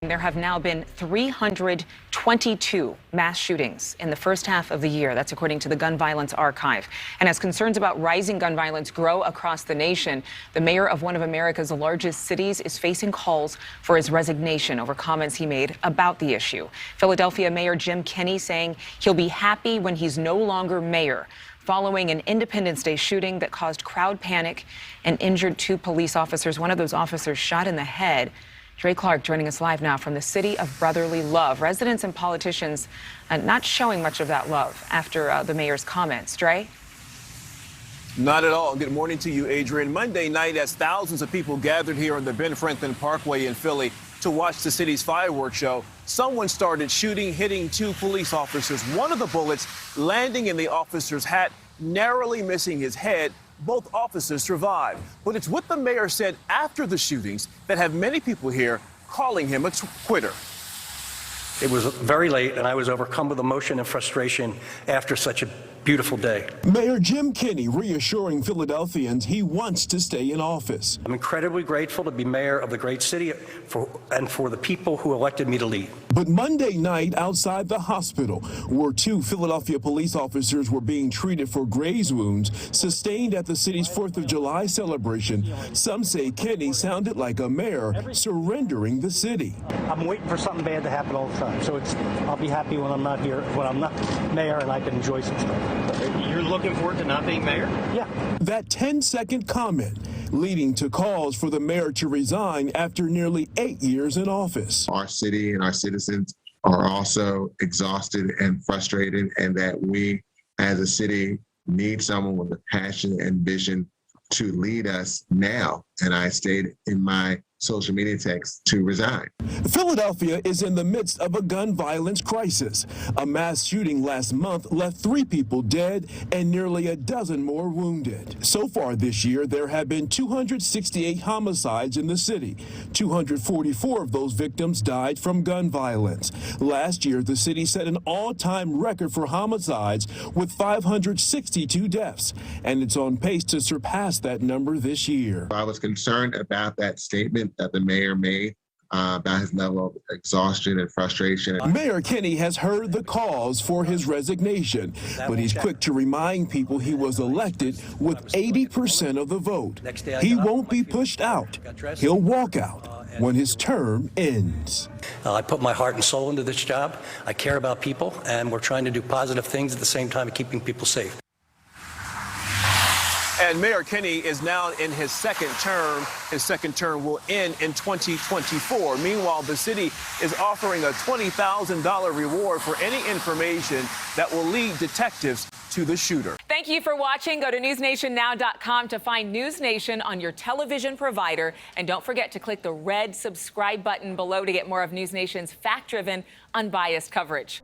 There have now been 322 mass shootings in the first half of the year. That's according to the Gun Violence Archive. And as concerns about rising gun violence grow across the nation, the mayor of one of America's largest cities is facing calls for his resignation over comments he made about the issue. Philadelphia Mayor Jim Kenney saying he'll be happy when he's no longer mayor, following an Independence Day shooting that caused crowd panic and injured 2 police officers. One of those officers shot in the head. Dre Clark joining us live now from the city of brotherly love. Residents and politicians not showing much of that love after the mayor's comments. Dre? Not at all. Good morning to you, Adrian. Monday night, as thousands of people gathered here on the Ben Franklin Parkway in Philly to watch the city's fireworks show, someone started shooting, hitting 2 police officers. One of the bullets landing in the officer's hat, narrowly missing his head. Both officers survived. But it's what the mayor said after the shootings that have many people here calling him a quitter. It was very late, and I was overcome with emotion and frustration after such a beautiful day. Mayor Jim Kenney reassuring Philadelphians he wants to stay in office. I'm incredibly grateful to be mayor of the great city and for the people who elected me to lead. But Monday night outside the hospital, where 2 Philadelphia police officers were being treated for graze wounds sustained at the city's 4th of July celebration, some say Kenney sounded like a mayor surrendering the city. I'm waiting for something bad to happen all the time, so I'll be happy when I'm not here, when I'm not mayor, and I can enjoy some stuff. You're looking forward to not being mayor? Yeah. That 10-second comment leading to calls for the mayor to resign after nearly 8 years in office. Our city and our citizens are also exhausted and frustrated, and that we as a city need someone with a passion and vision to lead us now. And I stated in my social media text to resign. Philadelphia is in the midst of a gun violence crisis. A mass shooting last month left 3 people dead and nearly a dozen more wounded. So far this year, there have been 268 homicides in the city. 244 of those victims died from gun violence. Last year, the city set an all-time record for homicides with 562 deaths, and it's on pace to surpass that number this year. I was concerned about that statement that the mayor made about his level of exhaustion and frustration. Mayor Kenney has heard the calls for his resignation, but he's quick to remind people he was elected with 80% of the vote. He won't be pushed out. He'll walk out when his term ends. I put my heart and soul into this job. I care about people, and we're trying to do positive things at the same time keeping people safe. And Mayor Kenney is now in his second term. His second term will end in 2024. Meanwhile, the city is offering a $20,000 reward for any information that will lead detectives to the shooter. Thank you for watching. Go to newsnationnow.com to find NewsNation on your television provider. And don't forget to click the red subscribe button below to get more of NewsNation's fact-driven, unbiased coverage.